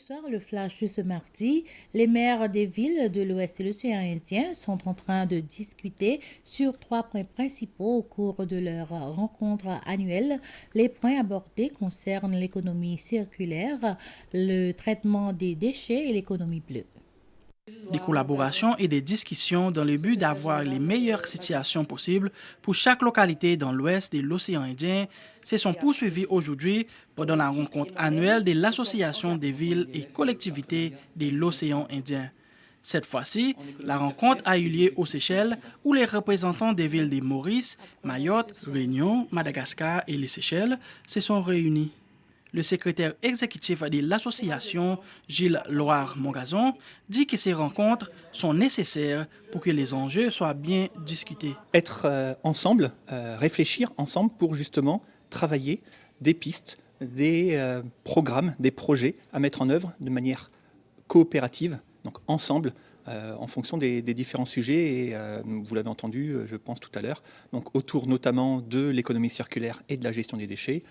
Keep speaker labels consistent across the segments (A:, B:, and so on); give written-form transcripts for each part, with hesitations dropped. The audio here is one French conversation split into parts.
A: Bonsoir, le flash de ce mardi. Les maires des villes de l'Ouest et l'océan Indien sont en train de discuter sur trois points principaux au cours de leur rencontre annuelle. Les points abordés concernent l'économie circulaire, le traitement des déchets et l'économie bleue.
B: Des collaborations et des discussions dans le but d'avoir les meilleures situations possibles pour chaque localité dans l'ouest de l'océan Indien se sont poursuivies aujourd'hui pendant la rencontre annuelle de l'Association des villes et collectivités de l'océan Indien. Cette fois-ci, la rencontre a eu lieu aux Seychelles où les représentants des villes de Maurice, Mayotte, Réunion, Madagascar et les Seychelles se sont réunis. Le secrétaire exécutif de l'association, Gilles Loire-Mongazon, dit que ces rencontres sont nécessaires pour que les enjeux soient bien discutés.
C: Être ensemble, réfléchir ensemble pour justement travailler des pistes, des programmes, des projets à mettre en œuvre de manière coopérative, donc ensemble, en fonction des différents sujets. Et vous l'avez entendu, je pense tout à l'heure, donc autour notamment de l'économie circulaire et de la gestion des déchets,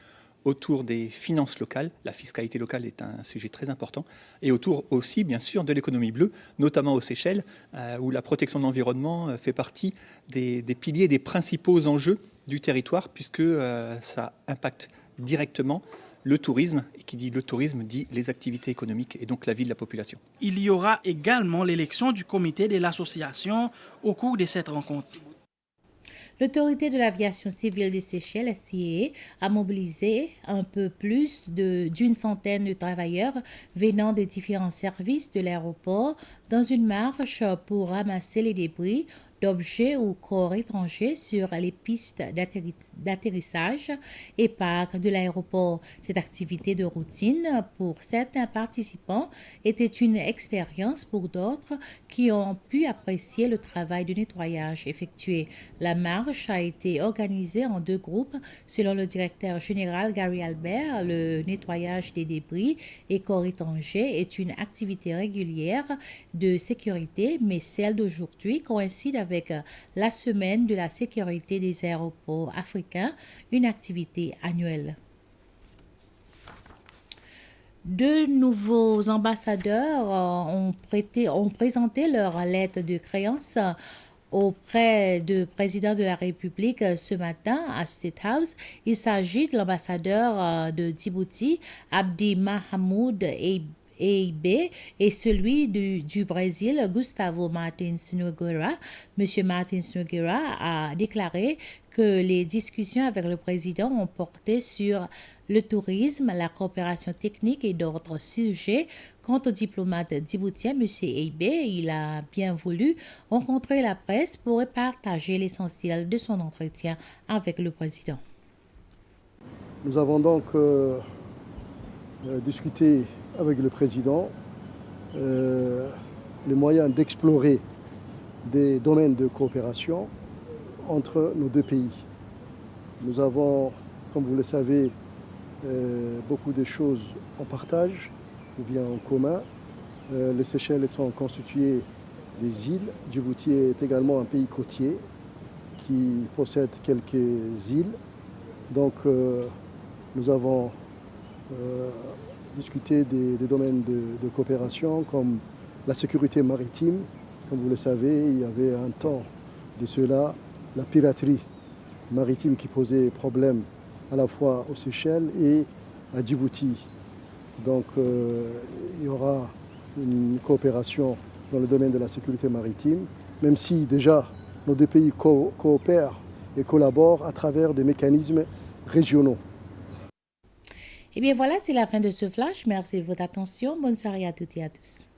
C: autour des finances locales, la fiscalité locale est un sujet très important, et autour aussi, bien sûr, de l'économie bleue, notamment aux Seychelles, où la protection de l'environnement fait partie des piliers, des principaux enjeux du territoire, puisque ça impacte directement le tourisme, et qui dit le tourisme dit les activités économiques et donc la vie de la population.
B: Il y aura également l'élection du comité de l'association au cours de cette rencontre.
A: L'autorité de l'aviation civile des Seychelles, SCAA, a mobilisé un peu plus d'une centaine de travailleurs venant des différents services de l'aéroport dans une marche pour ramasser les débris d'objets ou corps étrangers sur les pistes d'atterrissage et parcs de l'aéroport. Cette activité de routine pour certains participants était une expérience pour d'autres qui ont pu apprécier le travail de nettoyage effectué. La marche a été organisée en deux groupes. Selon le directeur général Gary Albert, le nettoyage des débris et corps étrangers est une activité régulière de sécurité, mais celle d'aujourd'hui coïncide avec la semaine de la sécurité des aéroports africains, une activité annuelle. Deux nouveaux ambassadeurs ont présenté leur lettre de créance auprès du président de la République ce matin à State House. Il s'agit de l'ambassadeur de Djibouti, Abdi Mahamoud EIB, et celui du Brésil, Gustavo Martins Nogueira. Monsieur Martins Nogueira a déclaré que les discussions avec le président ont porté sur le tourisme, la coopération technique et d'autres sujets. Quant au diplomate djiboutien, M. EIB, il a bien voulu rencontrer la presse pour partager l'essentiel de son entretien avec le président.
D: Nous avons donc discuté avec le président les moyens d'explorer des domaines de coopération entre nos deux pays. Nous avons, comme vous le savez, beaucoup de choses en partage ou bien en commun. Les Seychelles étant constituées des îles, Djibouti est également un pays côtier qui possède quelques îles. Donc nous avons discuté des domaines de coopération comme la sécurité maritime. Comme vous le savez, il y avait un temps de cela la piraterie maritime qui posait problème à la fois aux Seychelles et à Djibouti. Donc il y aura une coopération dans le domaine de la sécurité maritime, même si déjà nos deux pays coopèrent et collaborent à travers des mécanismes régionaux.
A: Eh bien voilà, c'est la fin de ce flash. Merci de votre attention. Bonne soirée à toutes et à tous.